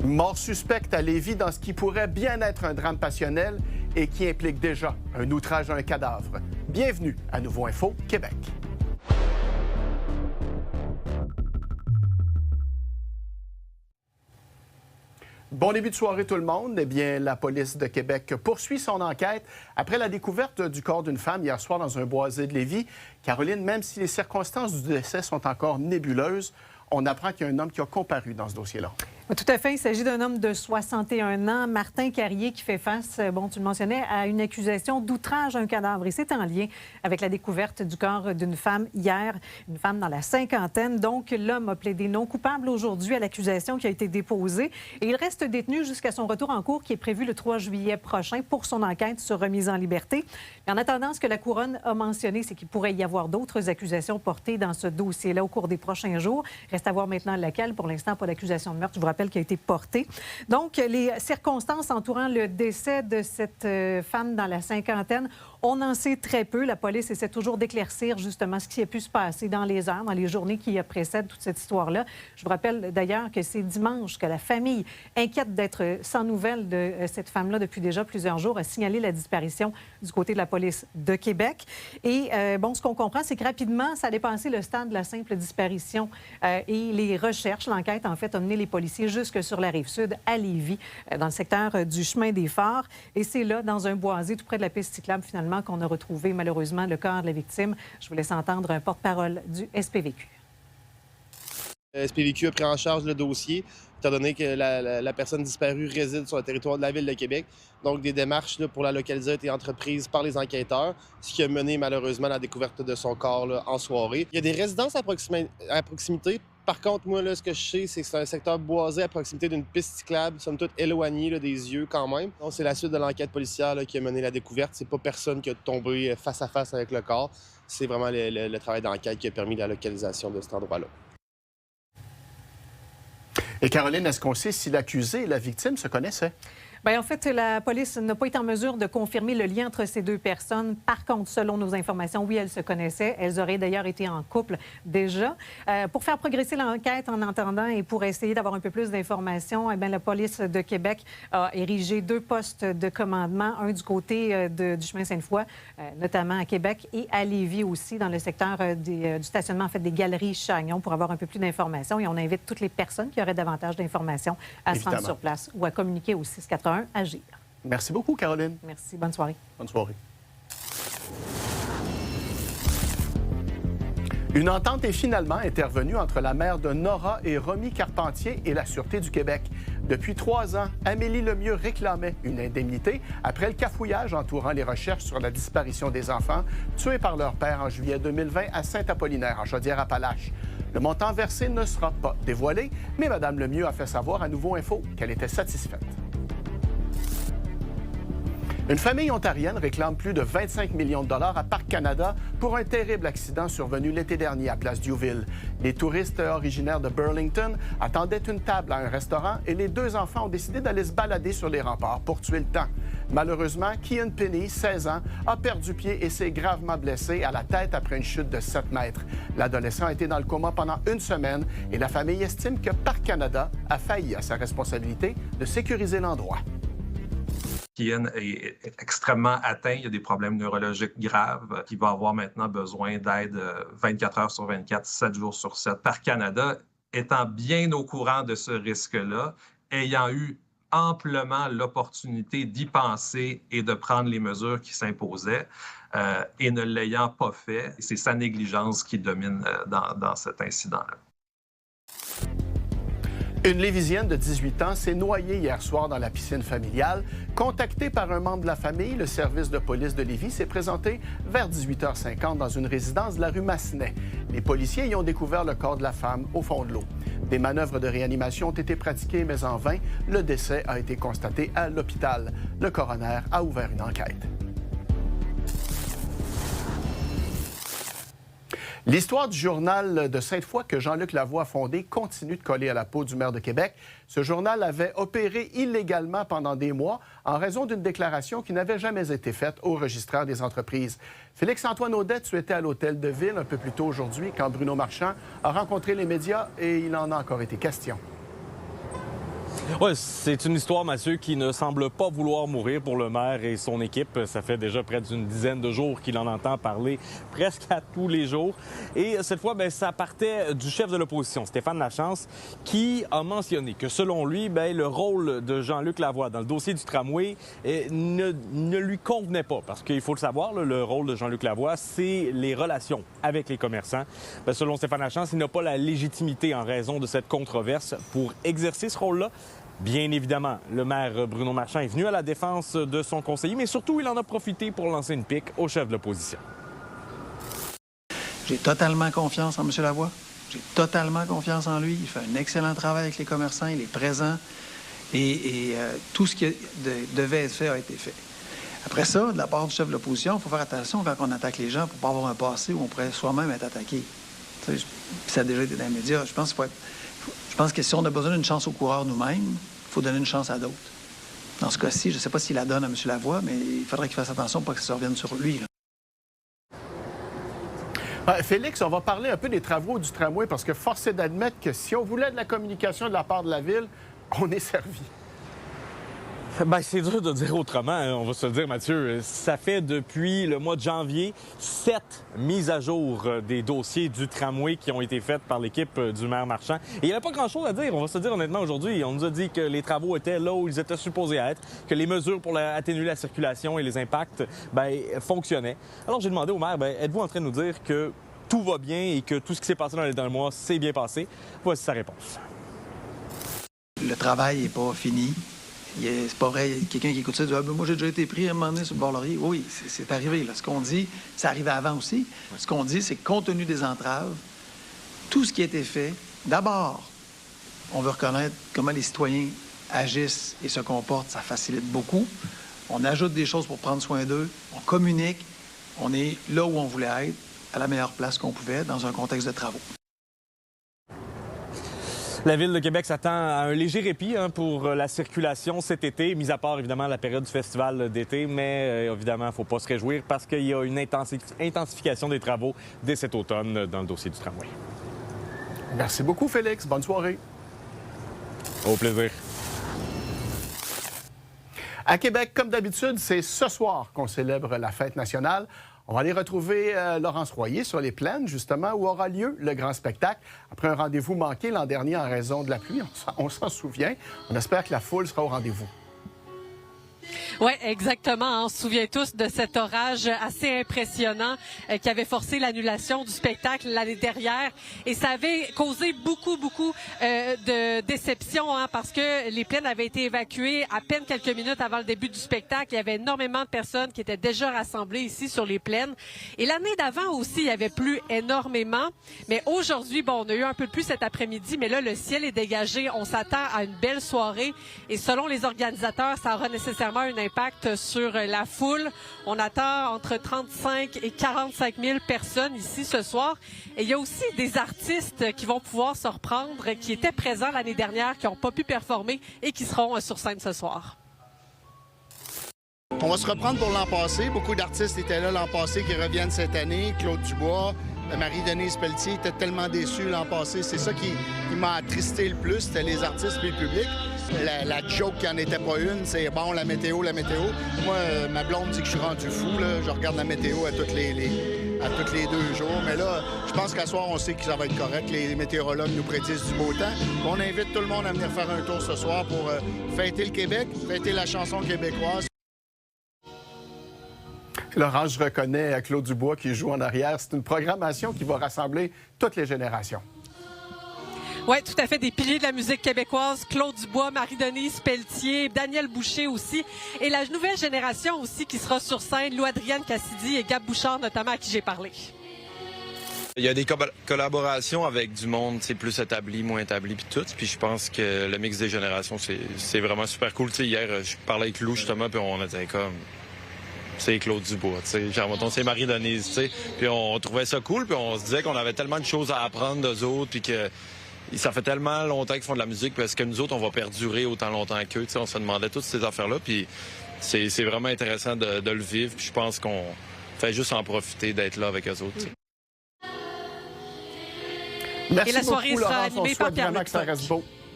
Mort suspecte à Lévis dans ce qui pourrait bien être un drame passionnel et qui implique déjà un outrage à un cadavre. Bienvenue à Nouveau Info Québec. Bon début de soirée tout le monde. Eh bien, la police de Québec poursuit son enquête après la découverte du corps d'une femme hier soir dans un boisé de Lévis. Caroline, même si les circonstances du décès sont encore nébuleuses, on apprend qu'il y a un homme qui a comparu dans ce dossier-là. Tout à fait. Il s'agit d'un homme de 61 ans, Martin Carrier, qui fait face, tu le mentionnais, à une accusation d'outrage à un cadavre. Et c'est en lien avec la découverte du corps d'une femme hier, une femme dans la cinquantaine. Donc, l'homme a plaidé non coupable aujourd'hui à l'accusation qui a été déposée. Et il reste détenu jusqu'à son retour en cour qui est prévu le 3 juillet prochain pour son enquête sur remise en liberté. Et en attendant, ce que la Couronne a mentionné, c'est qu'il pourrait y avoir d'autres accusations portées dans ce dossier-là au cours des prochains jours. Reste à voir maintenant laquelle. Pour l'instant, pas d'accusation de meurtre. Je vous rappelle qui a été porté. Donc, les circonstances entourant le décès de cette femme dans la cinquantaine, on en sait très peu. La police essaie toujours d'éclaircir justement ce qui a pu se passer dans les heures, dans les journées qui précèdent toute cette histoire-là. Je vous rappelle d'ailleurs que c'est dimanche que la famille, inquiète d'être sans nouvelles de cette femme-là depuis déjà plusieurs jours, a signalé la disparition du côté de la police de Québec. Et ce qu'on comprend, c'est que rapidement, ça a dépassé le stade de la simple disparition. Et les recherches, l'enquête, en fait, a mené les policiers jusque sur la Rive-Sud, à Lévis, dans le secteur du chemin des Phares. Et c'est là, dans un boisé, tout près de la piste cyclable, finalement, qu'on a retrouvé malheureusement le corps de la victime. Je vous laisse entendre un porte-parole du SPVQ. Le SPVQ a pris en charge le dossier, étant donné que la personne disparue réside sur le territoire de la Ville de Québec. Donc, des démarches pour la localiser ont été entreprises par les enquêteurs, ce qui a mené malheureusement à la découverte de son corps en soirée. Il y a des résidences à proximité. Par contre, moi, là, ce que je sais, c'est que c'est un secteur boisé à proximité d'une piste cyclable, somme toute éloignée des yeux quand même. Donc, c'est la suite de l'enquête policière qui a mené la découverte. C'est pas personne qui a tombé face à face avec le corps. C'est vraiment le travail d'enquête qui a permis la localisation de cet endroit-là. Et Caroline, est-ce qu'on sait si l'accusé et la victime se connaissaient? Bien, en fait, la police n'a pas été en mesure de confirmer le lien entre ces deux personnes. Par contre, selon nos informations, oui, elles se connaissaient. Elles auraient d'ailleurs été en couple déjà. Pour faire progresser l'enquête en attendant et pour essayer d'avoir un peu plus d'informations, la police de Québec a érigé 2 postes de commandement, un du côté du chemin Sainte-Foy, notamment à Québec, et à Lévis aussi, dans le secteur du stationnement, en fait, des galeries Chagnon, pour avoir un peu plus d'informations. Et on invite toutes les personnes qui auraient davantage d'informations à se rendre sur place ou à communiquer au 681 Agir. Merci beaucoup, Caroline. Merci. Bonne soirée. Bonne soirée. Une entente est finalement intervenue entre la mère de Nora et Romy Carpentier et la Sûreté du Québec. Depuis 3 ans, Amélie Lemieux réclamait une indemnité après le cafouillage entourant les recherches sur la disparition des enfants tués par leur père en juillet 2020 à Saint-Apollinaire, en Chaudière-Appalaches. Le montant versé ne sera pas dévoilé, mais Mme Lemieux a fait savoir à Nouveau Info qu'elle était satisfaite. Une famille ontarienne réclame plus de 25 millions de dollars à Parc Canada pour un terrible accident survenu l'été dernier à Place Diouville. Les touristes originaires de Burlington attendaient une table à un restaurant et les 2 enfants ont décidé d'aller se balader sur les remparts pour tuer le temps. Malheureusement, Kian Penny, 16 ans, a perdu pied et s'est gravement blessé à la tête après une chute de 7 mètres. L'adolescent a été dans le coma pendant 1 semaine et la famille estime que Parc Canada a failli à sa responsabilité de sécuriser l'endroit. Kian est extrêmement atteint, il y a des problèmes neurologiques graves, il va avoir maintenant besoin d'aide 24 heures sur 24, 7 jours sur 7. Parc Canada, étant bien au courant de ce risque-là, ayant eu amplement l'opportunité d'y penser et de prendre les mesures qui s'imposaient, et ne l'ayant pas fait, c'est sa négligence qui domine dans cet incident-là. Une Lévisienne de 18 ans s'est noyée hier soir dans la piscine familiale. Contactée par un membre de la famille, le service de police de Lévis s'est présenté vers 18h50 dans une résidence de la rue Massenet. Les policiers y ont découvert le corps de la femme au fond de l'eau. Des manœuvres de réanimation ont été pratiquées, mais en vain. Le décès a été constaté à l'hôpital. Le coroner a ouvert une enquête. L'histoire du journal de Sainte-Foy que Jean-Luc Lavoie a fondé continue de coller à la peau du maire de Québec. Ce journal avait opéré illégalement pendant des mois en raison d'une déclaration qui n'avait jamais été faite au registraire des entreprises. Félix-Antoine Audet, tu étais à l'hôtel de Ville un peu plus tôt aujourd'hui quand Bruno Marchand a rencontré les médias et il en a encore été question. Oui, c'est une histoire, Mathieu, qui ne semble pas vouloir mourir pour le maire et son équipe. Ça fait déjà près d'une dizaine de jours qu'il en entend parler presque à tous les jours. Et cette fois, ça partait du chef de l'opposition, Stéphane Lachance, qui a mentionné que selon lui, le rôle de Jean-Luc Lavoie dans le dossier du tramway ne lui convenait pas. Parce qu'il faut le savoir, le rôle de Jean-Luc Lavoie, c'est les relations avec les commerçants. Selon Stéphane Lachance, il n'a pas la légitimité en raison de cette controverse pour exercer ce rôle-là. Bien évidemment, le maire Bruno Marchand est venu à la défense de son conseiller, mais surtout, il en a profité pour lancer une pique au chef de l'opposition. J'ai totalement confiance en M. Lavoie. J'ai totalement confiance en lui. Il fait un excellent travail avec les commerçants, il est présent et tout ce qui devait être fait a été fait. Après ça, de la part du chef de l'opposition, il faut faire attention quand on attaque les gens pour ne pas avoir un passé où on pourrait soi-même être attaqué. Ça a déjà été dans les médias. Je pense que si on a besoin d'une chance aux coureurs nous-mêmes, il faut donner une chance à d'autres. Dans ce cas-ci, je ne sais pas s'il la donne à M. Lavoie, mais il faudrait qu'il fasse attention pour que ça revienne sur lui. Félix, on va parler un peu des travaux du tramway parce que force est d'admettre que si on voulait de la communication de la part de la Ville, on est servi. C'est dur de dire autrement, hein, on va se le dire, Mathieu. Ça fait depuis le mois de janvier 7 mises à jour des dossiers du tramway qui ont été faites par l'équipe du maire Marchand. Et il n'y avait pas grand-chose à dire, on va se dire honnêtement aujourd'hui. On nous a dit que les travaux étaient là où ils étaient supposés être, que les mesures pour atténuer la circulation et les impacts fonctionnaient. Alors j'ai demandé au maire, êtes-vous en train de nous dire que tout va bien et que tout ce qui s'est passé dans les derniers mois s'est bien passé? Voici sa réponse. Le travail n'est pas fini. C'est pas vrai, quelqu'un qui écoute ça dit moi j'ai déjà été pris à un moment donné sur le bord laurier. Oui, c'est arrivé. Là. Ce qu'on dit, ça arrivait avant aussi. Ce qu'on dit, c'est que compte tenu des entraves, tout ce qui a été fait, d'abord, on veut reconnaître comment les citoyens agissent et se comportent. Ça facilite beaucoup. On ajoute des choses pour prendre soin d'eux. On communique. On est là où on voulait être, à la meilleure place qu'on pouvait, dans un contexte de travaux. La Ville de Québec s'attend à un léger répit pour la circulation cet été, mis à part évidemment la période du festival d'été, mais évidemment, il ne faut pas se réjouir parce qu'il y a une intensification des travaux dès cet automne dans le dossier du tramway. Merci beaucoup, Félix. Bonne soirée. Au plaisir. À Québec, comme d'habitude, c'est ce soir qu'on célèbre la fête nationale. On va aller retrouver Laurence Royer sur les plaines, justement, où aura lieu le grand spectacle. Après un rendez-vous manqué l'an dernier en raison de la pluie, on s'en souvient. On espère que la foule sera au rendez-vous. Oui, exactement. On se souvient tous de cet orage assez impressionnant qui avait forcé l'annulation du spectacle l'année dernière. Et ça avait causé beaucoup de déception parce que les plaines avaient été évacuées à peine quelques minutes avant le début du spectacle. Il y avait énormément de personnes qui étaient déjà rassemblées ici sur les plaines. Et l'année d'avant aussi, il y avait plu énormément. Mais aujourd'hui, on a eu un peu de pluie cet après-midi, mais là, le ciel est dégagé. On s'attend à une belle soirée. Et selon les organisateurs, ça aura nécessairement un impact sur la foule. On attend entre 35 et 45 000 personnes ici ce soir. Et il y a aussi des artistes qui vont pouvoir se reprendre, qui étaient présents l'année dernière, qui n'ont pas pu performer et qui seront sur scène ce soir. On va se reprendre pour l'an passé. Beaucoup d'artistes étaient là l'an passé qui reviennent cette année. Claude Dubois, Marie-Denise Pelletier était tellement déçue l'an passé. C'est ça qui m'a attristé le plus, c'était les artistes et le public. La joke qui n'en était pas une, c'est bon, la météo. Moi, ma blonde dit que je suis rendu fou. Là. Je regarde la météo à tous les 2 jours. Mais là, je pense qu'à soir, on sait que ça va être correct. Les météorologues nous prédisent du beau temps. On invite tout le monde à venir faire un tour ce soir pour fêter le Québec, fêter la chanson québécoise. Laurent, je reconnais Claude Dubois qui joue en arrière. C'est une programmation qui va rassembler toutes les générations. Oui, tout à fait, des piliers de la musique québécoise, Claude Dubois, Marie-Denise Pelletier, Daniel Boucher aussi, et la nouvelle génération aussi qui sera sur scène, Lou-Adrienne Cassidy et Gab Bouchard notamment à qui j'ai parlé. Il y a des collaborations avec du monde, c'est plus établi, moins établi, puis tout. Puis je pense que le mix des générations, c'est vraiment super cool. T'sais, hier, je parlais avec Lou justement, puis on était comme... C'est Claude Dubois, tu sais. Genre, mettons, c'est Marie-Denise, tu sais. Puis on trouvait ça cool, puis on se disait qu'on avait tellement de choses à apprendre d'eux autres, puis que ça fait tellement longtemps qu'ils font de la musique, parce que nous autres, on va perdurer autant longtemps qu'eux, tu sais. On se demandait toutes ces affaires-là, puis c'est vraiment intéressant de le vivre, puis je pense qu'on fait juste en profiter d'être là avec eux autres, tu sais. Merci Et la soirée beaucoup, sera Laurence. animée On par souhaite vraiment que ça reste beau.